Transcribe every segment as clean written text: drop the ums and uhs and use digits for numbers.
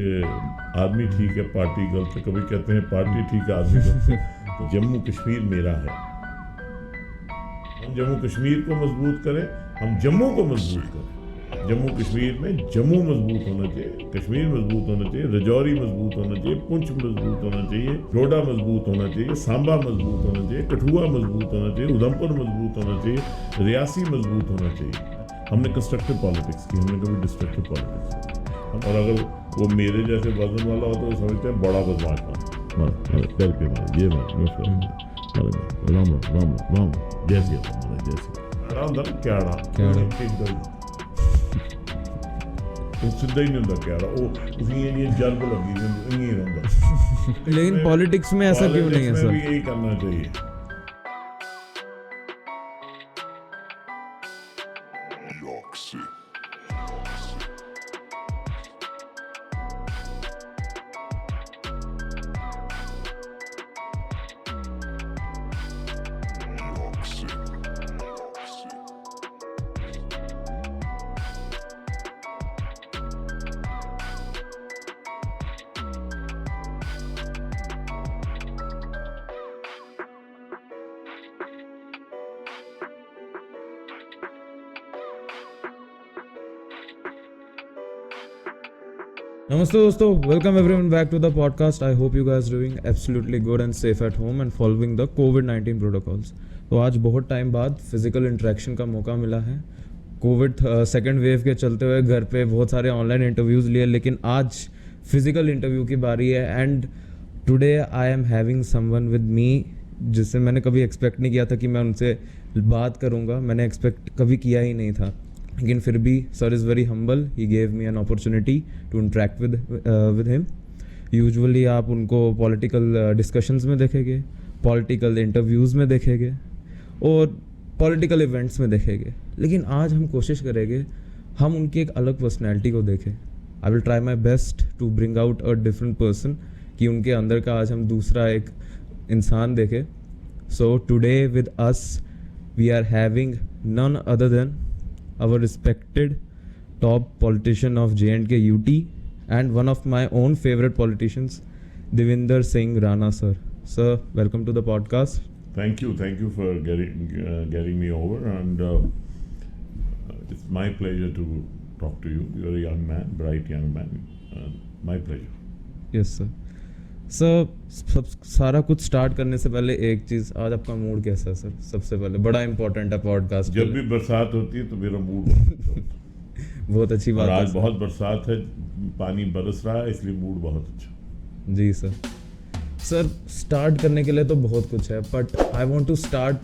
कि आदमी ठीक है पार्टी गलत है, कभी कहते हैं पार्टी ठीक है आदमी गलत है। जम्मू कश्मीर मेरा है, हम जम्मू कश्मीर को मजबूत करें, हम जम्मू को मजबूत करें। जम्मू कश्मीर में जम्मू मजबूत होना चाहिए, कश्मीर मजबूत होना चाहिए, रजौरी मजबूत होना चाहिए, पुंछ मजबूत होना चाहिए, डोडा मजबूत होना चाहिए, सांबा मजबूत होना चाहिए, कठुआ मजबूत होना चाहिए, उधमपुर मजबूत होना चाहिए, रियासी मजबूत होना चाहिए। हमने कंस्ट्रक्टिव पॉलिटिक्स की, हमने कभी डिस्ट्रक्टिव पॉलिटिक्स की। और अगर वो मेरे जैसे वजन वाला होता तो समझते हैं बड़ा बदमाश करके ये राम राम राम जैसे सिद्धा ही नहीं होता क्या ये जर्ब लगी नहीं होता। लेकिन पॉलिटिक्स में ऐसा क्यों नहीं है सर? यही करना चाहिए। Namaste दोस्तों, welcome everyone back to the podcast. I hope you guys doing absolutely good and safe at home and following the COVID-19 protocols. तो आज बहुत टाइम बाद फिजिकल इंटरेक्शन का मौका मिला है। कोविड सेकेंड वेव के चलते हुए घर पे बहुत सारे ऑनलाइन इंटरव्यूज़ लिए, लेकिन आज फिजिकल इंटरव्यू की बारी है। And today I am having someone with me जिससे मैंने कभी एक्सपेक्ट नहीं किया था कि मैं उनसे बात करूँगा। मैंने एक्सपेक्ट कभी किया ही नहीं था, लेकिन फिर भी sir is very humble, he gave me an opportunity to interact with him. Usually आप उनको पॉलिटिकल डिस्कशंस में देखेंगे, पॉलिटिकल इंटरव्यूज़ में देखेंगे और पॉलिटिकल इवेंट्स में देखेंगे, लेकिन आज हम कोशिश करेंगे हम उनकी एक अलग पर्सनैलिटी को देखें। I will try my best to bring out a different person, कि उनके अंदर का आज हम दूसरा एक इंसान देखें। So today with us we are having none other than our respected top politician of J&K UT and one of my own favorite politicians, Devinder Singh Rana sir. Sir, welcome to the podcast. Thank you for getting me over, and it's my pleasure to talk to you. You're a young man, bright young man. My pleasure. Yes sir. Sir सारा कुछ start करने से पहले एक चीज़, आज आपका mood कैसा है सर? सबसे पहले बड़ा इंपॉर्टेंट है पॉडकास्ट। जब भी बरसात होती है तो मेरा मूड बहुत अच्छी बात है। आज बहुत बरसात है, पानी बरस रहा है, इसलिए मूड बहुत अच्छा। जी सर स्टार्ट करने के लिए तो बहुत कुछ है, but I want to start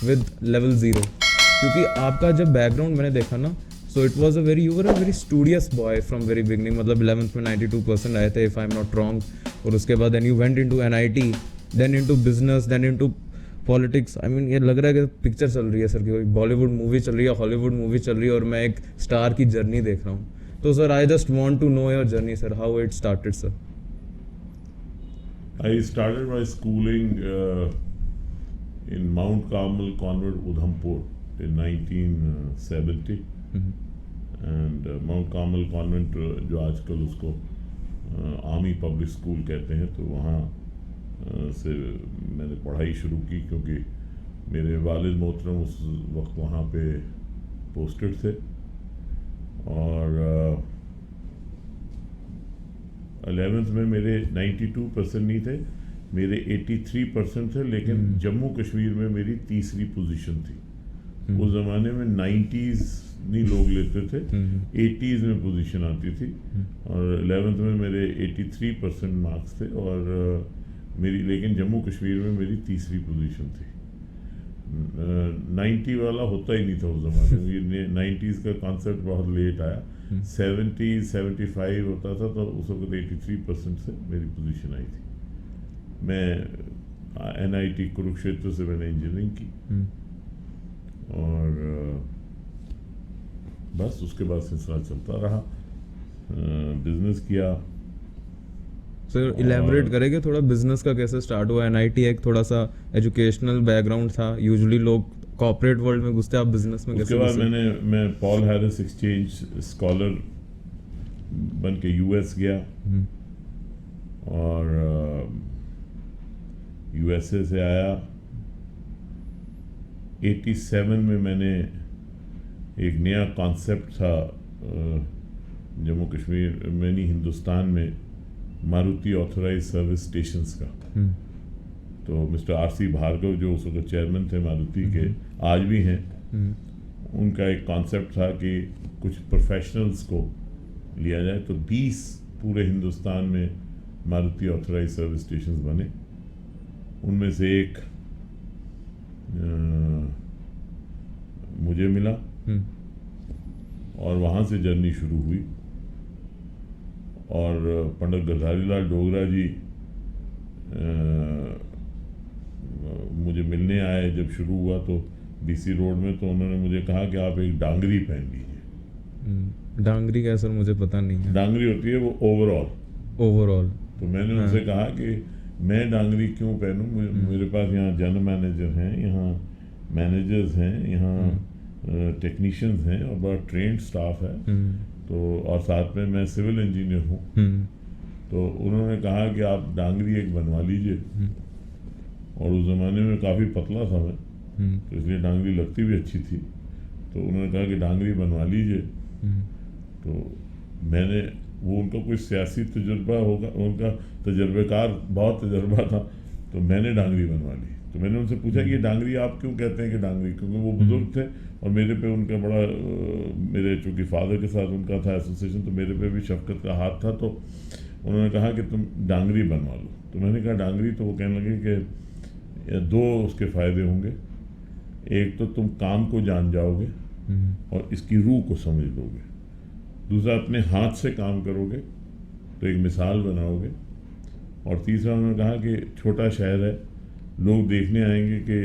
with level 0, क्योंकि आपका जब बैकग्राउंड मैंने देखा ना, so it was you were a very studious boy from very beginning. मतलब 11th में 92% आए थे, if I am not wrong. और उसके बाद then you went into NIT, then into business, then into politics. I mean ये लग रहा है कि पिक्चर चल रही है सर, कि बॉलीवुड मूवी चल रही है, हॉलीवुड मूवी चल रही है, और मैं एक स्टार की जर्नी देख रहा हूँ। तो sir I just want to know your journey sir, how it started sir. I started my schooling in Mount Carmel Convent, Udhampur in 1970. And Mount Carmel Convent जो आजकल उसको आर्मी पब्लिक स्कूल कहते हैं, तो वहाँ से मैंने पढ़ाई शुरू की, क्योंकि मेरे वालिद मोहतरम उस वक्त वहाँ पे पोस्टेड थे। और 11th में मेरे 92% नहीं थे, मेरे 83% थे, लेकिन जम्मू कश्मीर में मेरी तीसरी पोजीशन थी। उस ज़माने में 90s नहीं लोग लेते थे, 80s में पोजीशन आती थी। और 11th में मेरे 83% मार्क्स थे, और मेरी लेकिन जम्मू कश्मीर में मेरी तीसरी पोजीशन थी। 90 वाला होता ही नहीं था उस ज़माने में, ये 90s का कॉन्सेप्ट बहुत लेट आया। 70, 75 होता था, तो उस वक्त 83% से मेरी पोजीशन आई थी। मैं NIT कुरुक्षेत्र से मैंने इंजीनियरिंग की, और बस उसके बाद सिलसिला चलता रहा। बिजनेस किया। सर इलेबोरेट करेंगे थोड़ा, बिजनेस का कैसे स्टार्ट हुआ? NIT एक थोड़ा सा एजुकेशनल बैकग्राउंड था, यूजुअली लोग कॉर्पोरेट वर्ल्ड में घुसते, आप बिजनेस में कैसे? उसके बाद मैं पॉल हैरिस एक्सचेंज स्कॉलर बन के यूएस गया और यूएसए से आया। 87 में मैंने एक नया कॉन्सेप्ट था जम्मू कश्मीर में नहीं हिंदुस्तान में मारुति ऑथराइज सर्विस स्टेशंस का। तो मिस्टर आरसी भार्गव जो उस वक्त चेयरमैन थे मारुति के, आज भी हैं, उनका एक कॉन्सेप्ट था कि कुछ प्रोफेशनल्स को लिया जाए। तो 20 पूरे हिंदुस्तान में मारुति ऑथराइज सर्विस स्टेशंस बने। उनमें से एक मुझे मिला और वहाँ से जर्नी शुरू हुई। और पंडित गिरधारी लाल डोगरा जी मुझे मिलने आए जब शुरू हुआ तो डीसी रोड में। तो उन्होंने मुझे कहा कि आप एक डांगरी पहन लीजिए। डांगरी क्या सर, मुझे पता नहीं है। डांगरी होती है वो ओवरऑल। तो मैंने उनसे कहा कि मैं डांगरी क्यों पहनूं, मेरे पास यहाँ जनरल मैनेजर हैं, यहाँ मैनेजर्स हैं, यहाँ टेक्नीशियंस हैं और बड़ा ट्रेंड स्टाफ है। तो और साथ में मैं सिविल इंजीनियर हूँ। तो उन्होंने कहा कि आप डांगरी एक बनवा लीजिए। और उस ज़माने में काफ़ी पतला था मैं, तो इसलिए डांगरी लगती भी अच्छी थी। तो उन्होंने कहा कि डांगरी बनवा लीजिए। तो मैंने वो उनका कोई सियासी तजुर्बा होगा, उनका तजर्बेकार बहुत तजर्बा था, तो मैंने डांगरी बनवा ली। तो मैंने उनसे पूछा कि ये डांगरी आप क्यों कहते हैं कि डांगरी, क्योंकि वो बुजुर्ग थे और मेरे पे उनका बड़ा मेरे चूँकि फादर के साथ उनका था एसोसिएशन, तो मेरे पे भी शफकत का हाथ था। तो उन्होंने कहा कि तुम डांगरी बनवा लो। तो मैंने कहा डांगरी, तो वो कहने लगे कि 2 उसके फ़ायदे होंगे। एक तो तुम काम को जान जाओगे और इसकी रूह को समझ लोगे। दूसरा, अपने हाथ से काम करोगे तो एक मिसाल बनाओगे। और तीसरा उन्होंने कहा कि छोटा शहर है, लोग देखने आएंगे कि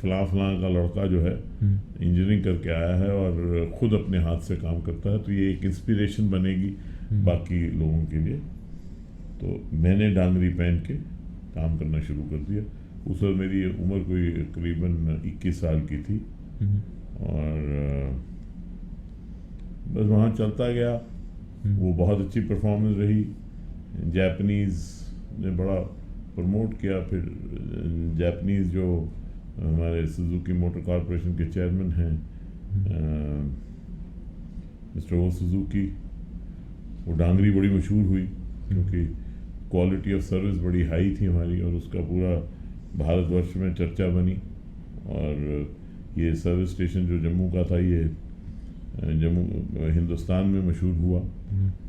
फलां का लड़का जो है इंजीनियरिंग करके आया है और ख़ुद अपने हाथ से काम करता है, तो ये एक इंस्पिरेशन बनेगी बाकी लोगों के लिए। तो मैंने डांगरी पहन के काम करना शुरू कर दिया। उस वक्त मेरी उम्र कोई करीबन 21 साल की थी और बस वहाँ चलता गया। वो बहुत अच्छी परफॉर्मेंस रही। जापानीज़ ने बड़ा प्रमोट किया। फिर जापानीज़ जो हमारे सुजुकी मोटर कॉरपोरेशन के चेयरमैन हैं मिस्टर ओ सुजुकी, वो डांगरी बड़ी मशहूर हुई क्योंकि क्वालिटी ऑफ सर्विस बड़ी हाई थी हमारी और उसका पूरा भारतवर्ष में चर्चा बनी। और ये सर्विस स्टेशन जो जम्मू का था, ये जम्मू हिंदुस्तान में मशहूर हुआ।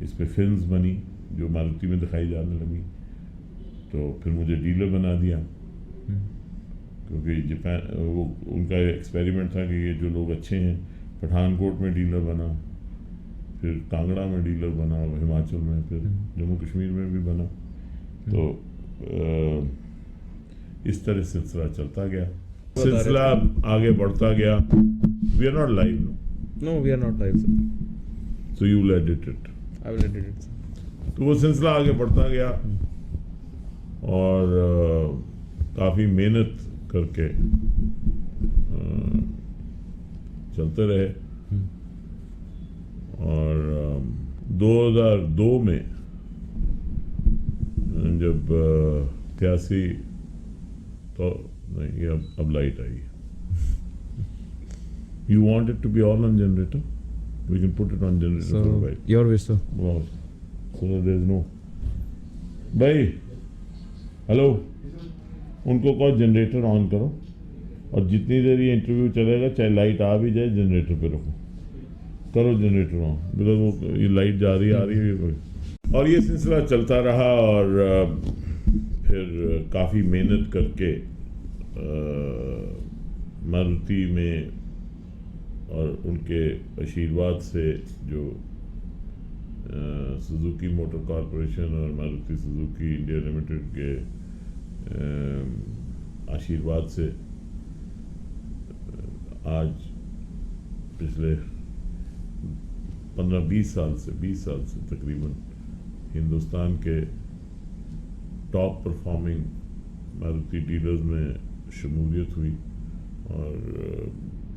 इस पे फिल्म्स बनी जो मारुति में दिखाई जाने लगी। तो फिर मुझे डीलर बना दिया क्योंकि जापान वो उनका एक्सपेरिमेंट था कि ये जो लोग अच्छे हैं। पठानकोट में डीलर बना, फिर कांगड़ा में डीलर बना, हिमाचल में, फिर जम्मू कश्मीर में भी बना। तो इस तरह सिलसिला चलता गया, सिलसिला आगे बढ़ता गया। We are not live no, we are not live so you will edit it. I will edit it. तो वो सिलसिला आगे बढ़ता गया और काफ़ी मेहनत करके चलते रहे। और 2002 में जब 83 तो नहीं, ये अब light I. You want it to be all on generator? We can put it on generator for a while. Your wish, sir. Wow. So that there is no. भाई, हेलो, उनको कहो जनरेटर ऑन करो और जितनी देर ये interview चलेगा चाहे light आ भी जाए जनरेटर पे रखो, करो जनरेटर ऑन, बिकॉज वो ये लाइट जा रही आ रही है। और ये सिलसिला चलता रहा और फिर काफ़ी मेहनत करके मारुति में और उनके आशीर्वाद से जो सुजुकी मोटर कॉरपोरेशन और मारुति सुजुकी इंडिया लिमिटेड के आशीर्वाद से आज पिछले 15-20 साल से तकरीबन हिंदुस्तान के टॉप परफॉर्मिंग मारुति डीलर्स में शमूलियत हुई और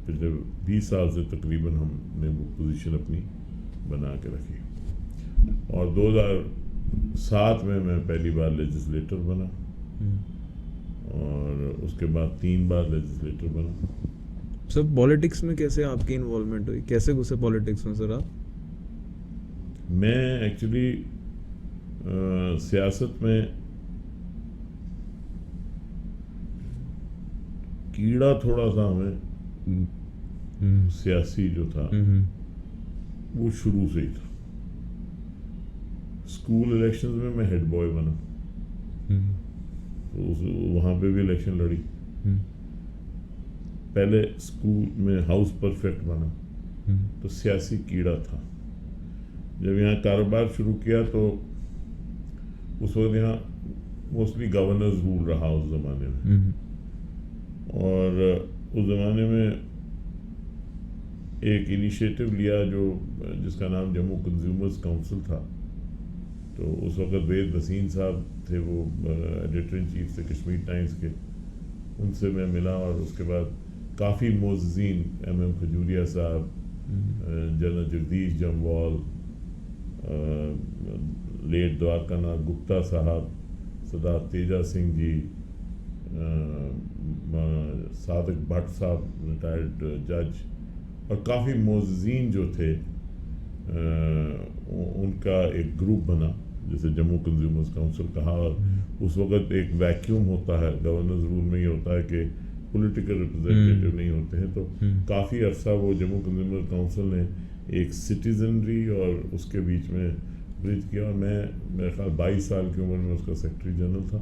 पिछले 20 साल से तकरीबन हमने वो पोजीशन अपनी बना के रखी। और 2007 में मैं पहली बार लेजिस्लेटर बना और उसके बाद 3 बार लेजिस्लेटर बना। सर पॉलिटिक्स में कैसे आपकी इन्वॉल्वमेंट हुई, कैसे घुसे पॉलिटिक्स में सर आप? मैं एक्चुअली सियासत में कीड़ा थोड़ा सा हमें सियासी जो था वो शुरू से ही था। स्कूल इलेक्शंस में मैं हेड बॉय बना, तो वहाँ पे भी इलेक्शन लड़ी। पहले स्कूल में हाउस परफेक्ट बना, तो सियासी कीड़ा था। जब यहाँ कारोबार शुरू किया तो उस वक्त यहाँ मोस्टली गवर्नर्स रूल रहा उस ज़माने में। और उस ज़माने में एक इनिशिएटिव लिया जिसका नाम जम्मू कंज्यूमर्स काउंसिल था। तो उस वक्त वेद वसीम साहब थे, वो एडिटर इन चीफ थे कश्मीर टाइम्स के। उनसे मैं मिला और उसके बाद काफ़ी मोज़ीन MM खजूरिया साहब, जनरल जगदीश जमवाल, लेट द्वारकानाथ गुप्ता साहब, सरदार तेजा सिंह जी, सादिक भट्ट साहब रिटायर्ड जज, और काफ़ी मोज़ीन जो थे उनका एक ग्रुप बना जिसे जम्मू कंज्यूमर्स काउंसिल कहा। और उस वक्त एक वैक्यूम होता है, गवर्नर्स रूल में ये होता है कि पॉलिटिकल रिप्रेजेंटेटिव नहीं होते हैं। तो काफ़ी अरसा वो जम्मू कंज्यूमर काउंसिल ने एक सिटीजनरी और उसके बीच में ब्रिज किया। और मैं मेरे ख्याल 22 साल की उम्र में उसका सेक्रेटरी जनरल था।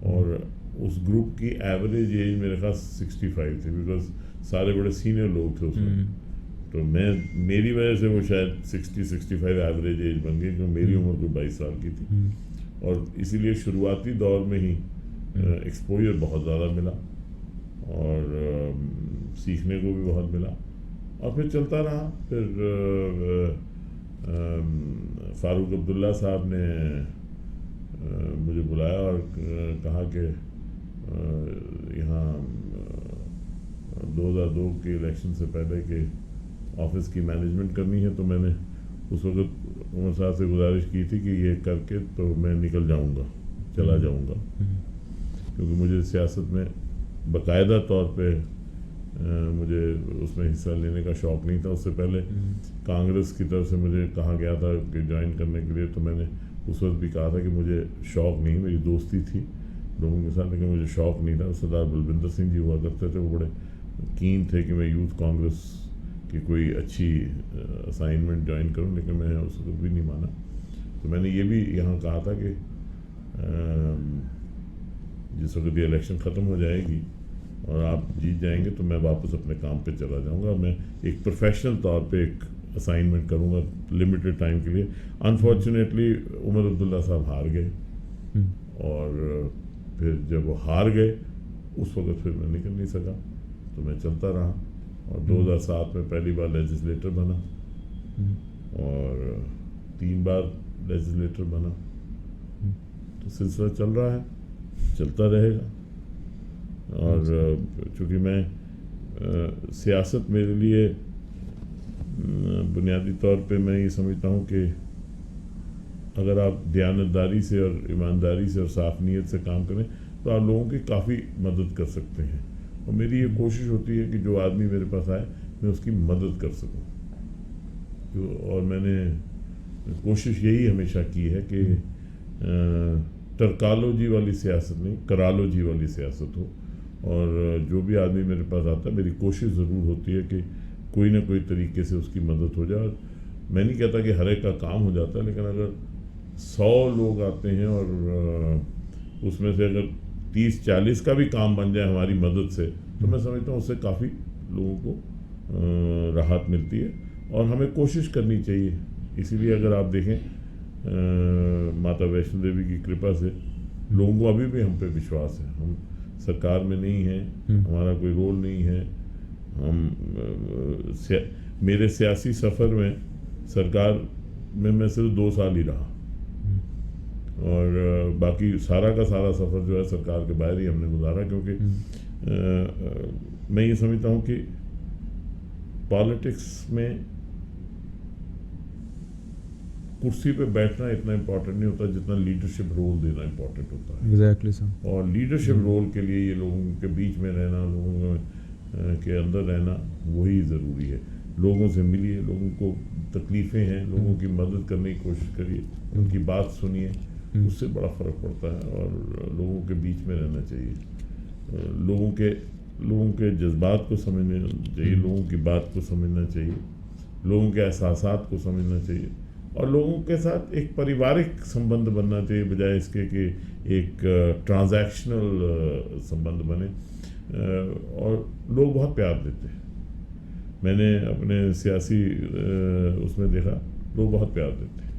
और उस ग्रुप की एवरेज एज मेरे ख्याल 65 थी, बिकॉज सारे बड़े सीनियर लोग थे उसमें। तो मेरी वजह से वो शायद 60-65 एवरेज एज बन गई, क्योंकि मेरी उम्र कोई 22 साल की थी। और इसीलिए शुरुआती दौर में ही एक्सपोजर बहुत ज़्यादा मिला और सीखने को भी बहुत मिला। और फिर चलता रहा। फिर फारूक अब्दुल्ला साहब ने मुझे बुलाया और कहा कि यहाँ 2002 के इलेक्शन से पहले के ऑफिस की मैनेजमेंट करनी है। तो मैंने उस वक्त उमर साहब से गुजारिश की थी कि ये करके तो मैं निकल जाऊंगा, चला जाऊंगा, क्योंकि मुझे सियासत में बाकायदा तौर पे मुझे उसमें हिस्सा लेने का शौक़ नहीं था। उससे पहले कांग्रेस की तरफ से मुझे कहा गया था कि ज्वाइन करने के लिए, तो मैंने उस वक्त भी कहा था कि मुझे शौक़ नहीं, मेरी दोस्ती थी लोगों के साथ, लेकिन मुझे शौक़ नहीं था। सरदार बलविंदर सिंह जी हुआ करते थे, वो बड़े कीन थे कि मैं यूथ कांग्रेस की कोई अच्छी असाइनमेंट ज्वाइन करूं, लेकिन मैं उस वक्त भी नहीं माना। तो मैंने ये भी यहाँ कहा था कि जिस वक्त ये इलेक्शन ख़त्म हो जाएगी और आप जीत जाएंगे तो मैं वापस अपने काम पे चला जाऊंगा। मैं एक प्रोफेशनल तौर पे एक असाइनमेंट करूंगा लिमिटेड टाइम के लिए। अनफॉर्चुनेटली उमर अब्दुल्ला साहब हार गए, और फिर जब वो हार गए उस वक्त फिर मैं निकल नहीं सका, तो मैं चलता रहा। और 2007 में पहली बार लेजिस्लेटर बना और 3 बार लेजिस्लेटर बना। तो सिलसिला चल रहा है, चलता रहेगा। और चूँकि मैं सियासत मेरे लिए बुनियादी तौर पे मैं ये समझता हूँ कि अगर आप दयानतदारी से और ईमानदारी से और साफ़ नीयत से काम करें तो आप लोगों की काफ़ी मदद कर सकते हैं। और मेरी ये कोशिश होती है कि जो आदमी मेरे पास आए मैं उसकी मदद कर सकूं। और मैंने कोशिश यही हमेशा की है कि टरकालोजी वाली सियासत नहीं, करालोजी वाली सियासत हो। और जो भी आदमी मेरे पास आता है, मेरी कोशिश ज़रूर होती है कि कोई ना कोई तरीके से उसकी मदद हो जाए। मैं नहीं कहता कि हर एक का काम हो जाता है, लेकिन अगर 100 लोग आते हैं और उसमें से अगर 30-40 का भी काम बन जाए हमारी मदद से, तो मैं समझता हूँ उससे काफ़ी लोगों को राहत मिलती है। और हमें कोशिश करनी चाहिए। इसीलिए अगर आप देखें माता वैष्णो देवी की कृपा से लोगों को अभी भी हम पे विश्वास है। हम सरकार में नहीं हैं, हमारा कोई रोल नहीं है। मेरे सियासी सफ़र में सरकार में मैं सिर्फ 2 साल ही रहा, और बाकी सारा का सारा सफ़र जो है सरकार के बाहर ही हमने गुजारा। क्योंकि मैं ये समझता हूँ कि पॉलिटिक्स में कुर्सी पे बैठना इतना इम्पोर्टेंट नहीं होता जितना लीडरशिप रोल देना इम्पोर्टेंट होता है। Exactly sir. और लीडरशिप रोल के लिए ये लोगों के बीच में रहना, लोगों के अंदर रहना वही ज़रूरी है। लोगों से मिलिए, लोगों को तकलीफ़ें हैं, लोगों की मदद करने की कोशिश करिए, उनकी बात सुनिए, उससे बड़ा फ़र्क पड़ता है। और लोगों के बीच में रहना चाहिए, लोगों के जज्बात को समझना चाहिए, लोगों की बात को समझना चाहिए, लोगों के एहसासात को समझना चाहिए और लोगों के साथ एक पारिवारिक संबंध बनना चाहिए बजाय इसके कि एक ट्रांजैक्शनल संबंध बने। और लोग बहुत प्यार देते हैं, मैंने अपने सियासी उसमें देखा, लोग बहुत प्यार देते हैं।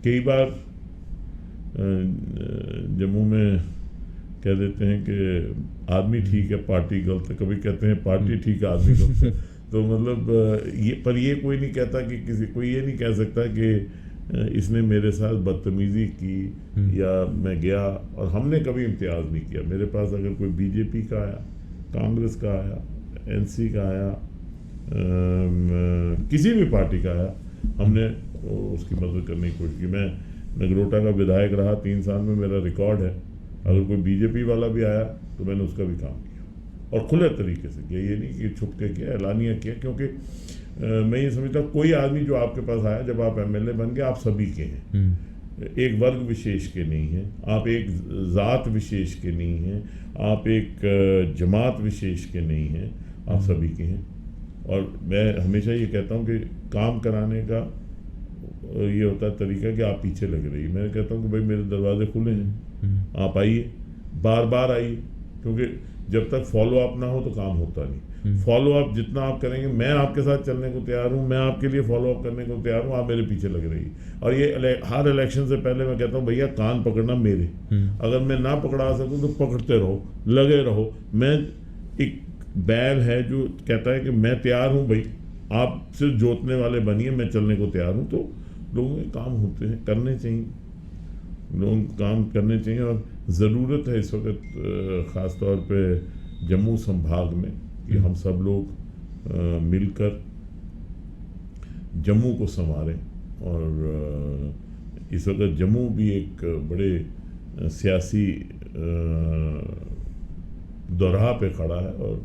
कई बार जम्मू में कह देते हैं कि आदमी ठीक है पार्टी गलत है, कभी कहते हैं पार्टी ठीक है आदमी गलत है। तो मतलब ये कोई नहीं कहता कि कोई ये नहीं कह सकता कि इसने मेरे साथ बदतमीज़ी की या मैं गया। और हमने कभी इम्तियाज़ नहीं किया। मेरे पास अगर कोई बीजेपी का आया, कांग्रेस का आया, एनसी का आया, किसी भी पार्टी का आया, हमने उसकी मदद करने की कोशिश की। मैं नगरोटा का विधायक रहा 3 साल में, मेरा रिकॉर्ड है। अगर कोई बीजेपी वाला भी आया तो मैंने उसका भी काम किया और खुले तरीके से किया, ये नहीं कि छुप के किया, ऐलानिया किया। क्योंकि मैं ये समझता हूँ कोई आदमी जो आपके पास आया, जब आप एमएलए बन गए, आप सभी के हैं, एक वर्ग विशेष के नहीं हैं, आप एक ज़ात विशेष के नहीं हैं, आप एक जमात विशेष के नहीं हैं, आप सभी के हैं। और मैं हमेशा ये कहता हूँ कि काम कराने का ये होता है तरीका कि आप पीछे लग रही। मैं कहता हूँ कि भाई मेरे दरवाजे खुले हैं, आप आइए, बार बार आइए, क्योंकि जब तक फॉलो अप ना हो तो काम होता नहीं। फॉलो अप जितना आप करेंगे, मैं आपके साथ चलने को तैयार हूँ, मैं आपके लिए फॉलो अप करने को तैयार हूँ, आप मेरे पीछे लग रही। और ये हर इलेक्शन से पहले मैं कहता हूँ भैया कान पकड़ना मेरे, अगर मैं ना पकड़ा सकूँ तो पकड़ते रहो, लगे रहो। मैं एक बैल है जो कहता है कि मैं तैयार हूँ भाई, आप सिर्फ जोतने वाले बनिए, मैं चलने को तैयार हूँ। तो लोगों के काम होते हैं, करने चाहिए, लोग काम करने चाहिए। और ज़रूरत है इस वक्त ख़ास तौर पे जम्मू संभाग में कि हम सब लोग मिलकर जम्मू को संवारें। और इस वक्त जम्मू भी एक बड़े सियासी दोराह पे खड़ा है। और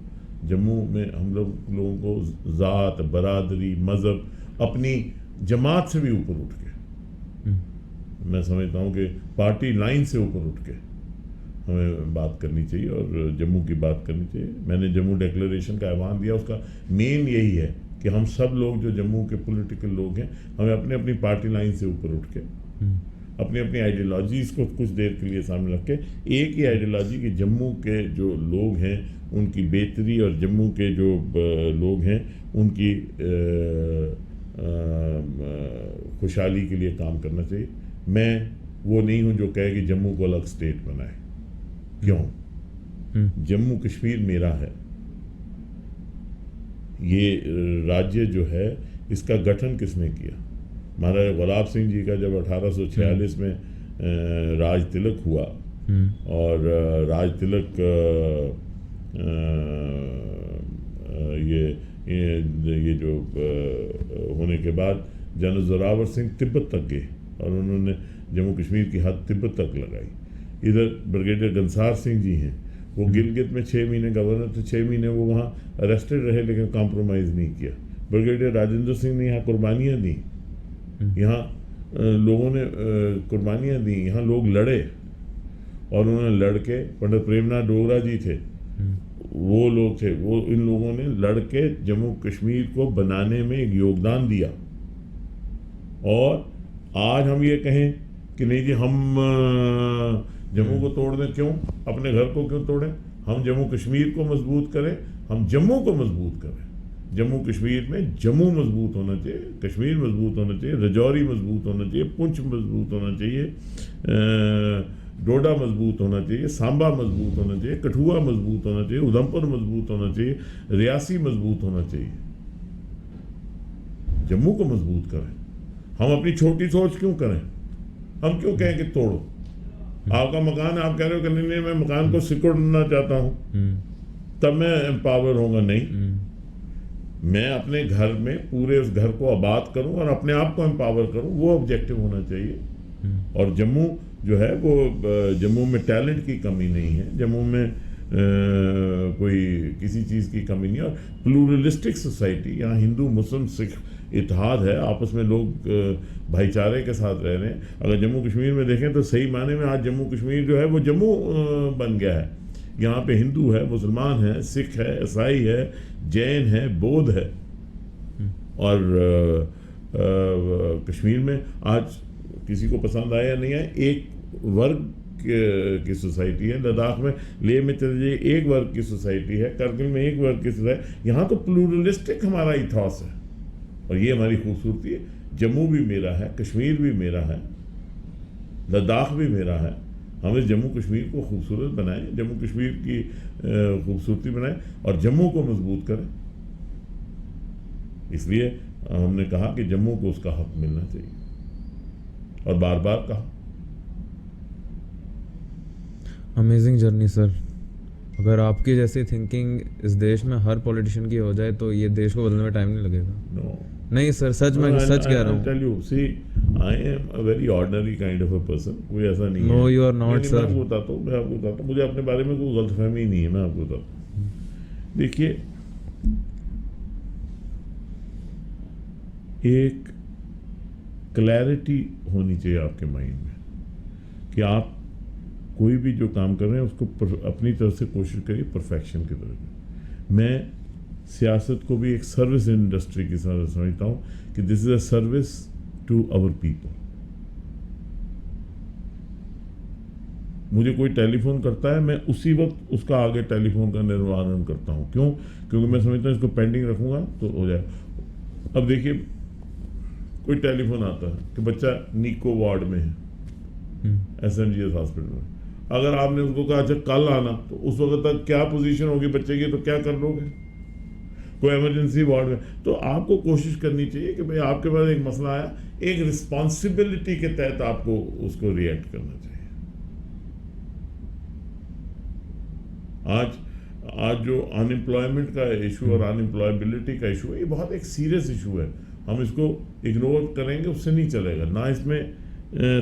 जम्मू में हम लोगों को ज़ात, बरादरी, मज़हब, अपनी जमात से भी ऊपर उठ के, मैं समझता हूँ कि पार्टी लाइन से ऊपर उठ के हमें बात करनी चाहिए और जम्मू की बात करनी चाहिए। मैंने जम्मू डिक्लेरेशन का आह्वान दिया, उसका मेन यही है कि हम सब लोग जो जम्मू के पॉलिटिकल लोग हैं, हमें अपने अपनी पार्टी लाइन से ऊपर उठ के अपनी अपनी आइडियोलॉजीज़ को कुछ देर के लिए सामने रख के एक ही आइडियोलॉजी कि जम्मू के जो लोग हैं उनकी बेहतरी और जम्मू के जो लोग हैं उनकी खुशहाली के लिए काम करना चाहिए। मैं वो नहीं हूँ जो कहे कि जम्मू को अलग स्टेट बनाए। क्यों? जम्मू कश्मीर मेरा है। ये राज्य जो है इसका गठन किसने किया? महाराजा गुलाब सिंह जी का जब 1846 में राज तिलक हुआ और राज तिलक ये जो होने के बाद जनरल जोरावर सिंह तिब्बत तक गए और उन्होंने जम्मू कश्मीर की हद तिब्बत तक लगाई। इधर ब्रिगेडियर गंसार सिंह जी हैं, वो गिलगित में 6 महीने गवर्नर थे, 6 महीने वो वहाँ अरेस्टेड रहे लेकिन कॉम्प्रोमाइज़ नहीं किया। ब्रिगेडियर राजेंद्र सिंह ने यहाँ कुर्बानियाँ दी, यहाँ लोगों ने कुर्बानियाँ दी, यहाँ लोग लड़े और उन्होंने लड़के, पंडित प्रेमनाथ डोगरा जी थे, वो लोग थे, वो इन लोगों ने लड़के जम्मू कश्मीर को बनाने में एक योगदान दिया। और आज हम ये कहें कि नहीं जी हम जम्मू को तोड़ दें, क्यों? अपने घर को क्यों तोड़ें? हम जम्मू कश्मीर को मजबूत करें, हम जम्मू को मजबूत करें। जम्मू कश्मीर में जम्मू मजबूत होना चाहिए, कश्मीर मजबूत होना चाहिए, रजौरी मजबूत होना चाहिए, पुंछ मजबूत होना चाहिए, डोडा मजबूत होना चाहिए, सांबा मजबूत होना चाहिए, कठुआ मजबूत होना चाहिए, उधमपुर मजबूत होना चाहिए, रियासी मजबूत होना चाहिए। जम्मू को मजबूत करें। हम अपनी छोटी सोच क्यों करें? हम क्यों कहें कि तोड़ो? आपका मकान, आप कह रहे हो कि नहीं मैं मकान को सिकुड़ना चाहता हूँ, तब मैं एम्पावर होऊंगा, नहीं। मैं अपने घर में पूरे उस घर को आबाद करूं और अपने आप को एम्पावर करूं, वो ऑब्जेक्टिव होना चाहिए। और जम्मू जो है वो जम्मू में टैलेंट की कमी नहीं है, जम्मू में कोई किसी चीज़ की कमी नहीं है। और प्लूरलिस्टिक सोसाइटी, यहाँ हिंदू मुस्लिम सिख इत्तेहाद है, आपस में लोग भाईचारे के साथ रह रहे हैं। अगर जम्मू कश्मीर में देखें तो सही माने में आज जम्मू कश्मीर जो है वो जम्मू बन गया है। यहाँ पे हिंदू है, मुसलमान है, सिख है, ईसाई है, जैन है, बौद्ध है। और कश्मीर में आज किसी को पसंद आया या नहीं आया, एक वर्ग की सोसाइटी है। लद्दाख में, लेह में चले जाइए, एक वर्ग की सोसाइटी है। करगिल में एक वर्ग की सोसाइटी। यहाँ तो प्लूरलिस्टिक हमारा इथॉस है और ये हमारी खूबसूरती है। जम्मू भी मेरा है, कश्मीर भी मेरा है, लद्दाख भी मेरा है। हम इस जम्मू कश्मीर को खूबसूरत बनाएं, जम्मू कश्मीर की खूबसूरती बनाएं और जम्मू को मजबूत करें। इसलिए हमने कहा कि जम्मू को उसका हक मिलना चाहिए और बार बार कहा। Amazing journey sir. अगर आपकी जैसी थिंकिंग इस देश में हर पॉलिटिशियन की हो जाए तो ये देश को बदलने में टाइम नहीं लगेगा। नो नहीं सर, सच मैं सच कह रहा हूँ। Tell you, see I am a very ordinary kind of a person. कोई ऐसा नहीं है। No you are not sir. मैं आपको बताता हूँ, मुझे अपने बारे में कोई गलतफहमी नहीं है। मैं आपको बताता हूँ, देखिए, एक क्लैरिटी होनी चाहिए आपके माइंड में कि आप कोई भी जो काम कर रहे हैं उसको अपनी तरफ से कोशिश करिए परफेक्शन की तरफ। मैं सियासत को भी एक सर्विस इंडस्ट्री की तरह समझता हूँ कि this is a service to our people. मुझे कोई टेलीफोन करता है, मैं उसी वक्त उसका आगे टेलीफोन का निर्वाहन करता हूँ। क्यों? क्योंकि मैं समझता हूँ इसको पेंडिंग रखूँगा तो हो जाए। अब देखिए, कोई टेलीफोन आता है कि बच्चा नीको वार्ड में है, SMGS हॉस्पिटल में। अगर आपने उसको कहा अच्छा कल आना, तो उस वक्त तक क्या पोजीशन होगी बच्चे की, तो क्या कर लोगे? कोई इमरजेंसी वार्ड में, तो आपको कोशिश करनी चाहिए कि भाई आपके पास एक मसला आया, एक रिस्पॉन्सिबिलिटी के तहत आपको उसको रिएक्ट करना चाहिए। आज जो अनएम्प्लॉयमेंट का इशू और अनएम्प्लॉयबिलिटी का इशू है, ये बहुत एक सीरियस इशू है। हम इसको इग्नोर करेंगे उससे नहीं चलेगा, ना इसमें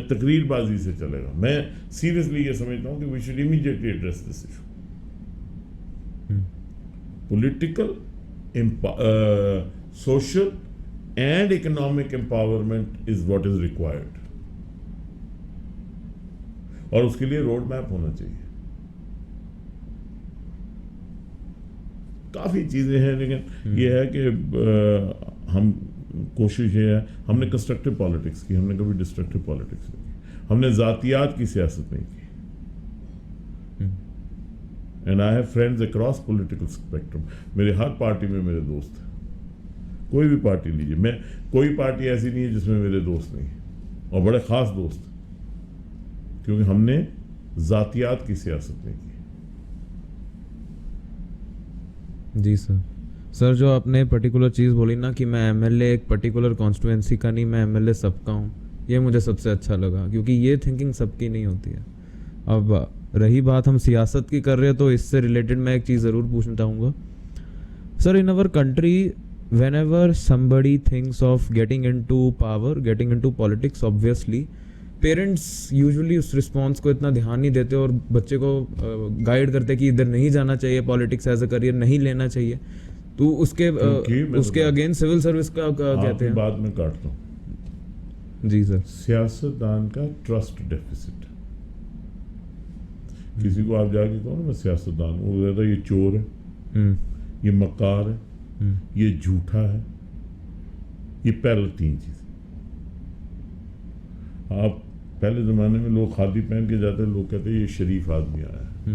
तकरीरबाजी से चलेगा। मैं सीरियसली ये समझता हूँ कि we should immediately address this issue. Political, social and economic empowerment is what is required और उसके लिए रोड मैप होना चाहिए। काफ़ी चीज़ें हैं, लेकिन ये है कि हम कोशिश ये है, हमने कंस्ट्रक्टिव पॉलिटिक्स की, हमने कभी डिस्ट्रक्टिव पॉलिटिक्स नहीं की, हमने ज़ातियात की सियासत नहीं की। And I have friends across political spectrum. मेरे हर पार्टी में मेरे दोस्त हैं, कोई भी पार्टी लीजिए, मैं कोई पार्टी ऐसी नहीं है जिसमें मेरे दोस्त नहीं हैं, और बड़े ख़ास दोस्त, क्योंकि हमने ज़ातियात की सियासत नहीं की। जी सर, जो आपने पर्टिकुलर चीज़ बोली ना कि मैं MLA एक पर्टिकुलर कॉन्स्टिट्यूएंसी का नहीं, मैं MLA सबका हूँ, ये मुझे सबसे अच्छा लगा, क्योंकि ये थिंकिंग सबकी नहीं होती है। अब रही बात हम सियासत की कर रहे हैं, तो इससे रिलेटेड मैं एक चीज़ ज़रूर पूछना चाहूँगा sir. In our country, whenever somebody thinks of getting into power, getting into politics, obviously parents usually उस रिस्पॉन्स को इतना ध्यान नहीं देते और बच्चे को गाइड करते कि इधर नहीं जाना चाहिए, पॉलिटिक्स एज अ करियर नहीं लेना चाहिए। तो उसके अगेंस्ट सिविल सर्विस का कहते हैं। बाद में काटता हूँ जी सर। सियासतदान का ट्रस्ट डेफिसिट। किसी को आप जाके कहो ना मैं सियासतदान हूँ, वो कहता है ये चोर है, ये मक्कार है, ये झूठा है। ये पहले 3 चीज। आप पहले ज़माने में लोग खादी पहन के जाते, लोग कहते ये शरीफ आदमी आया है।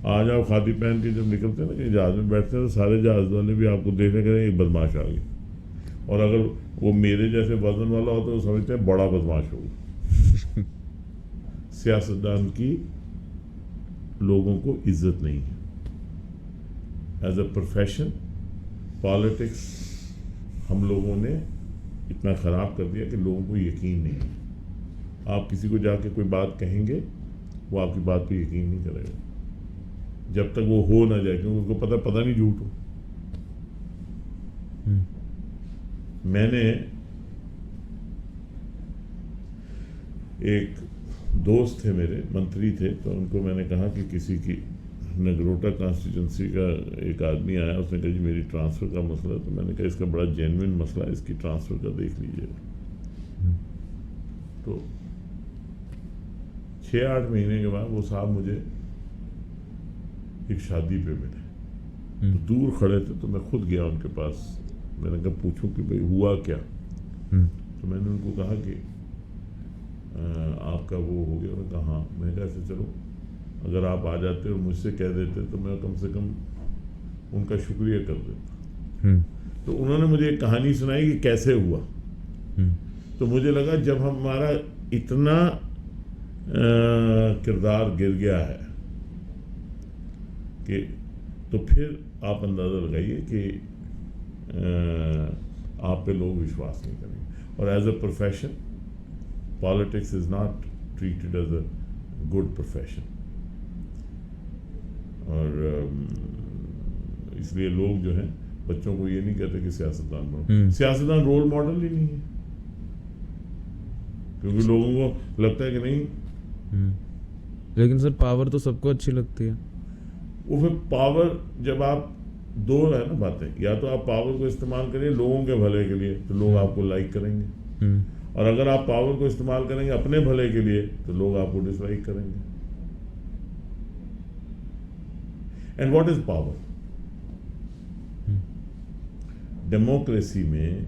आज आप खादी पहन के जब निकलते हैं ना कि जहाज़ में बैठते हैं, तो सारे जहाज़ वाले भी आपको देखने के एक बदमाश आ गई, और अगर वो मेरे जैसे वजन वाला होता तो समझते हैं बड़ा बदमाश होगा। सियासतदान की लोगों को इज्जत नहीं है। एज अ प्रोफेशन पॉलिटिक्स हम लोगों ने इतना ख़राब कर दिया कि लोगों को यकीन नहीं है। आप किसी को जाके कोई बात कहेंगे, वो आपकी बात पे यकीन नहीं करेगा। जब तक वो हो ना जाए, क्योंकि उसको पता नहीं झूठ हो। मैंने एक दोस्त थे मेरे, मंत्री थे, तो उनको मैंने कहा कि किसी की नगरोटा कॉन्स्टिट्यूंसी का एक आदमी आया, उसने कहा जी मेरी ट्रांसफ़र का मसला। तो मैंने कहा इसका बड़ा जेन्युइन मसला है, इसकी ट्रांसफ़र का देख लीजिएगा। तो 6-8 महीने के बाद वो साहब मुझे एक शादी पे मिले, तो दूर खड़े थे, तो मैं खुद गया उनके पास। मैंने कहा पूछूं कि भाई हुआ क्या। तो मैंने उनको कहा कि आपका वो हो गया। उन्होंने कहा हाँ। मैंने कहा ऐसे चलो, अगर आप आ जाते और मुझसे कह देते तो मैं कम से कम उनका शुक्रिया कर देता। तो उन्होंने मुझे एक कहानी सुनाई कि कैसे हुआ। तो मुझे लगा जब हमारा इतना किरदार गिर गया है कि, तो फिर आप अंदाज़ा लगाइए कि आप पे लोग विश्वास नहीं करेंगे। और as a profession, politics is not treated as a good profession. और इसलिए लोग जो हैं बच्चों को ये नहीं कहते कि सियासतदान बनो। सियासतदान रोल मॉडल ही नहीं है, क्योंकि लोगों को लगता है कि नहीं। लेकिन सर पावर तो सबको अच्छी लगती है। वो फिर पावर, जब आप दो है ना बातें, या तो आप पावर को इस्तेमाल करिए लोगों के भले के लिए, तो लोग आपको लाइक करेंगे। और अगर आप पावर को इस्तेमाल करेंगे अपने भले के लिए, तो लोग आपको डिसलाइक करेंगे। And what is power? Democracy में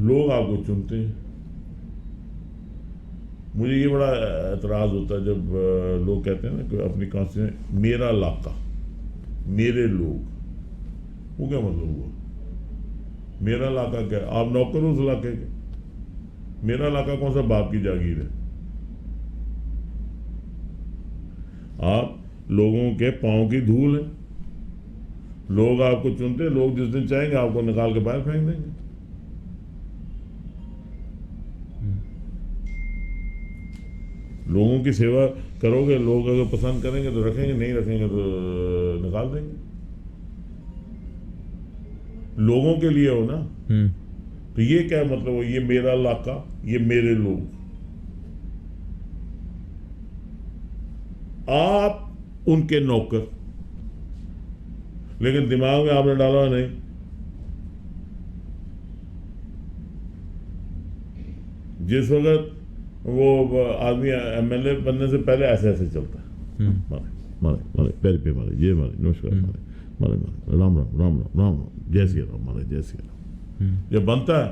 लोग आपको चुनते हैं। मुझे ये बड़ा एतराज़ होता है जब लोग कहते हैं ना कि अपनी कॉन्स्टिट्यूशन मेरा इलाका, मेरे लोग। वो क्या मतलब हुआ? मेरा इलाका क्या? आप नौकर उस इलाके के। मेरा इलाका कौन सा बाप की जागीर है? आप लोगों के पांव की धूल है। लोग आपको चुनते, लोग जिस दिन चाहेंगे आपको निकाल के बाहर फेंक देंगे। लोगों की सेवा करोगे, लोग अगर पसंद करेंगे तो रखेंगे, नहीं रखेंगे तो निकाल देंगे। लोगों के लिए हो ना। तो ये क्या मतलब हो? ये मेरा इलाका, ये मेरे लोग। आप उनके नौकर, लेकिन दिमाग में आपने डाला नहीं जिस वक्त वो आदमी एमएलए बनने से पहले ऐसे ऐसे चलता है। मारे मारे मारे पैर पे मारे, ये मारे, नमस्कार मारे, मारे मारे, राम राम राम राम राम राम, जय श्री राम, मारे जय श्री राम। जब बनता है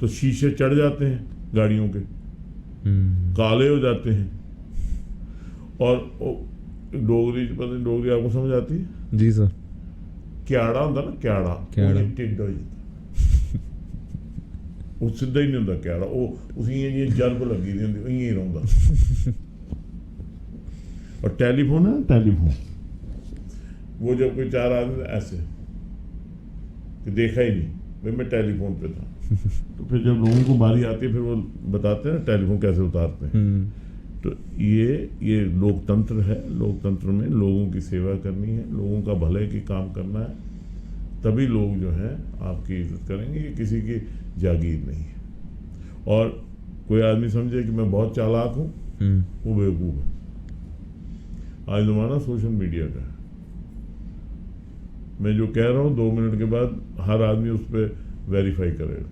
तो शीशे चढ़ जाते हैं गाड़ियों के, काले हो जाते हैं। और डोगरी, पता नहीं डोगरी आपको समझ आती है? जी सर। क्याड़ा होता ना, क्याड़ा टिड्डा हो जाता, वो सीधा ही नहीं होता क्याड़ा, वो उसी जरब लगी दी होंगी, ही रहा। और टेलीफोन है, टेलीफोन वो जब कोई चार आदमी ऐसे कि देखा ही नहीं भाई मैं टेलीफोन पे था। तो फिर जब लोगों को बारी आती है फिर वो बताते हैं टेलीफोन कैसे उतारते हैं। तो ये लोकतंत्र है। लोकतंत्र में लोगों की सेवा करनी है, लोगों का भले की काम करना है, तभी लोग जो हैं आपकी इज्जत करेंगे। ये किसी की जागीर नहीं है। और कोई आदमी समझे कि मैं बहुत चालाक हूँ, वो बेवकूफ़ है। आज ज़माना सोशल मीडिया का है। मैं जो कह रहा हूँ 2 मिनट के बाद हर आदमी उस पर वेरीफाई करेगा।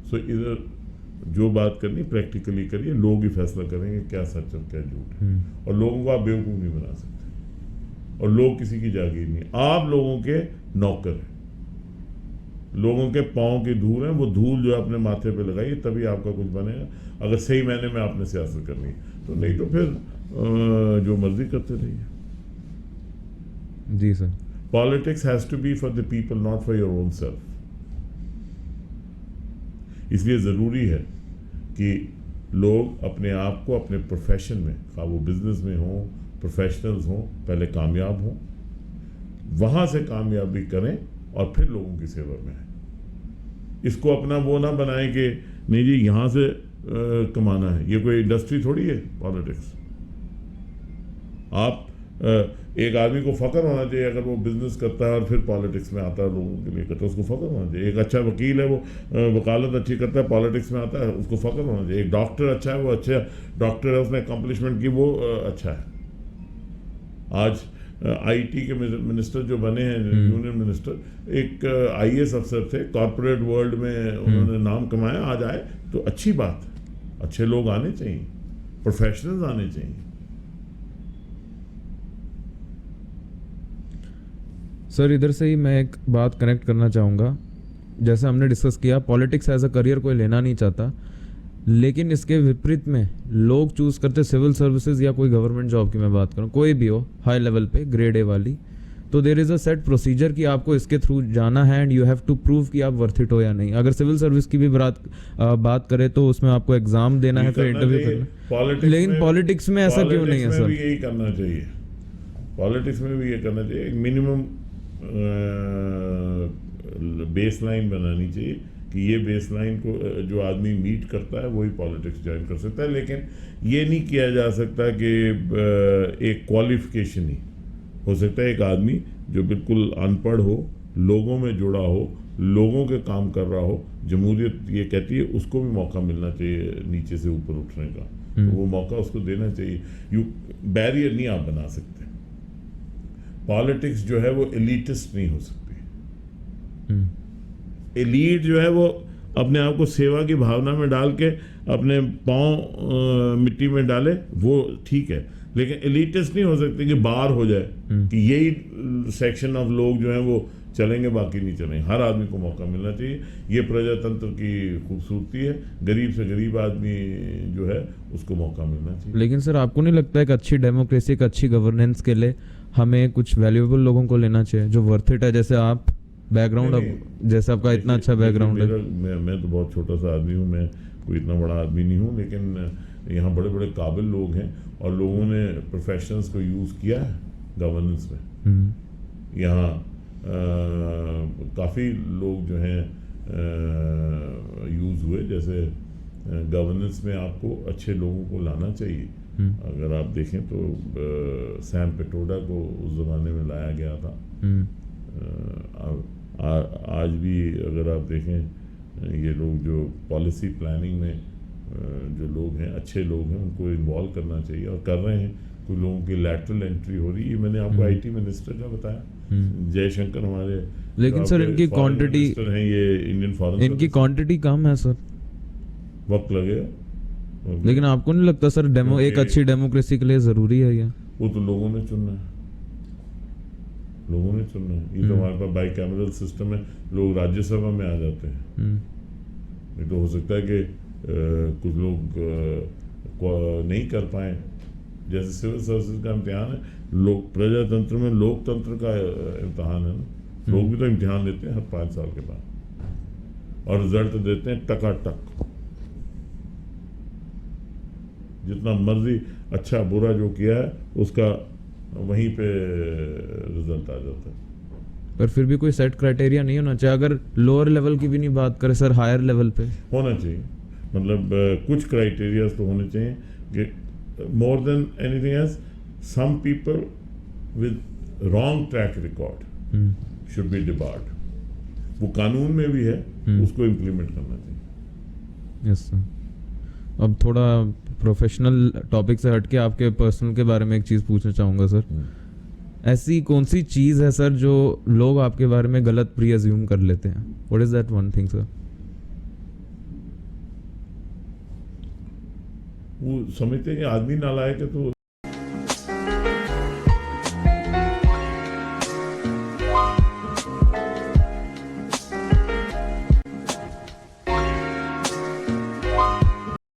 सो इधर जो बात करनी प्रैक्टिकली करिए, लोग ही फैसला करेंगे क्या सच और क्या झूठ है। और लोगों को आप बेवकूफ़ नहीं बना सकते, और लोग किसी की जागीर नहीं। आप लोगों के नौकर हैं, लोगों के पाँव की धूल है। वो धूल जो अपने माथे पे लगाइए, तभी आपका कुछ बनेगा। अगर सही मायने में आपने सियासत करनी है, तो नहीं तो फिर जो मर्जी करते रहिए। जी sir. Politics has to be for the people, not for your own self. इसलिए ज़रूरी है कि लोग अपने आप को अपने प्रोफेशन में, खा वो बिजनेस में हों, प्रोफेशनल्स हों, पहले कामयाब हों, वहाँ से कामयाबी करें और फिर लोगों की सेवा में आए। इसको अपना वो ना बनाएं कि नहीं जी यहाँ से कमाना है। ये कोई इंडस्ट्री थोड़ी है पॉलिटिक्स। आप एक आदमी को फ़ख्र होना चाहिए अगर वो बिजनेस करता है और फिर पॉलिटिक्स में आता है, लोगों के लिए करता है, उसको फ़ख्र होना चाहिए। एक अच्छा वकील है, वो वकालत अच्छी करता है, पॉलिटिक्स में आता है, उसको फ़ख्र होना चाहिए। एक डॉक्टर अच्छा है, वो अच्छा डॉक्टर है, उसने अकम्पलिशमेंट की, वो अच्छा है। आज आईटी के मिनिस्टर जो बने हैं, यूनियन मिनिस्टर, एक आईएएस अफसर थे, कॉर्पोरेट वर्ल्ड में उन्होंने नाम कमाया, आज आए, तो अच्छी बात है। अच्छे लोग आने चाहिए, प्रोफेशनल्स आने चाहिए। सर इधर से ही मैं एक बात कनेक्ट करना चाहूँगा। जैसे हमने डिस्कस किया, पॉलिटिक्स एज अ करियर कोई लेना नहीं चाहता, लेकिन इसके विपरीत में लोग चूज़ करते सिविल सर्विसेज या कोई गवर्नमेंट जॉब की मैं बात करूँ, कोई भी हो हाई लेवल पे, ग्रेड ए वाली, तो there is a set procedure कि आपको इसके थ्रू जाना है and you have to prove कि आप वर्थ इट हो या नहीं। अगर सिविल सर्विस की भी बात करें तो उसमें आपको एग्जाम देना है, फिर इंटरव्यू करना, लेकिन पॉलिटिक्स में ऐसा क्यों नहीं है सर? यही करना चाहिए, पॉलिटिक्स में भी ये करना चाहिए। एक मिनिमम बेस लाइन बनानी चाहिए कि ये बेस लाइन को जो आदमी मीट करता है वही पॉलिटिक्स ज्वाइन कर सकता है। लेकिन ये नहीं किया जा सकता कि एक क्वालिफिकेशन ही हो सकता है। एक आदमी जो बिल्कुल अनपढ़ हो, लोगों में जुड़ा हो, लोगों के काम कर रहा हो, जमहूरियत ये कहती है उसको भी मौका मिलना चाहिए नीचे से ऊपर उठने का, तो वो मौका उसको देना चाहिए। बैरियर नहीं आप बना सकते। पॉलिटिक्स जो है वो एलिटिस्ट नहीं हो सकती। एलीट जो है वो अपने आप को सेवा की भावना में डाल के अपने पाँव मिट्टी में डाले, वो ठीक है, लेकिन एलिटिस्ट नहीं हो सकते कि बाहर हो जाए कि यही सेक्शन ऑफ लोग जो हैं वो चलेंगे, बाकी नहीं चलेंगे। हर आदमी को मौका मिलना चाहिए। ये प्रजातंत्र की खूबसूरती है। गरीब से गरीब आदमी जो है उसको मौका मिलना चाहिए। लेकिन सर आपको नहीं लगता है कि अच्छी डेमोक्रेसी, एक अच्छी गवर्नेंस के लिए हमें कुछ वैल्यूएबल लोगों को लेना चाहिए जो वर्थ इट है? जैसे आप बैकग्राउंड, अब जैसे आपका इतना अच्छा बैकग्राउंड है। मैं तो बहुत छोटा सा आदमी हूँ, मैं कोई इतना बड़ा आदमी नहीं हूँ, लेकिन यहाँ बड़े बड़े काबिल लोग हैं और लोगों ने प्रोफेशनल्स को यूज़ किया है गवर्नेंस में। यहाँ काफ़ी लोग जो हैं यूज़ हुए। जैसे गवर्नेंस में आपको अच्छे लोगों को लाना चाहिए। अगर आप देखें तो सैम पिट्रोडा को उस ज़माने में लाया गया था। आज भी अगर आप देखें, ये लोग जो पॉलिसी प्लानिंग में जो लोग हैं, अच्छे लोग हैं, उनको इन्वॉल्व करना चाहिए और कर रहे हैं। कुछ लोगों की लैटरल एंट्री हो रही है। मैंने आपको आईटी मिनिस्टर का बताया, जयशंकर हमारे। लेकिन सर इनकी क्वांटिटी है, ये इंडियन फॉरेन, इनकी क्वांटिटी कम है सर, वक्त लगेगा। लेकिन आपको नहीं लगता सर डेमो एक अच्छी डेमोक्रेसी के लिए जरूरी है ये? वो तो लोगों ने चुनना है, लोगों ने चुनना है। ये तो हमारे पास बाई कैमरल सिस्टम है, लोग राज्यसभा में आ जाते हैं। ये तो हो सकता है कि कुछ लोग नहीं कर पाए। जैसे सिविल सर्विसेज का इम्तिहान है, लोग प्रजातंत्र में लोकतंत्र का इम्तिहान है ना, लोग भी तो इम्तिहान देते हैं हर 5 साल के बाद और रिजल्ट देते हैं टकाटक। जितना मर्जी अच्छा बुरा जो किया है उसका वहीं पे रिजल्ट आ जाता है। पर फिर भी कोई सेट क्राइटेरिया नहीं होना चाहिए? अगर लोअर लेवल की भी नहीं बात करें सर, हायर लेवल पे होना चाहिए। मतलब कुछ क्राइटेरियाज तो होने चाहिए कि more than anything else, some people with wrong track record should be debarred. वो कानून में भी है, उसको इम्प्लीमेंट करना चाहिए। Yes sir. अब थोड़ा प्रोफेशनल टॉपिक से हटके आपके पर्सनल के बारे में एक चीज़ पूछना चाहूँगा सर। ऐसी कौन सी चीज़ है सर जो लोग आपके बारे में गलत प्री अज्यूम कर लेते हैं? What is that one thing sir? वो समझते हैं कि आदमी नालायक है तो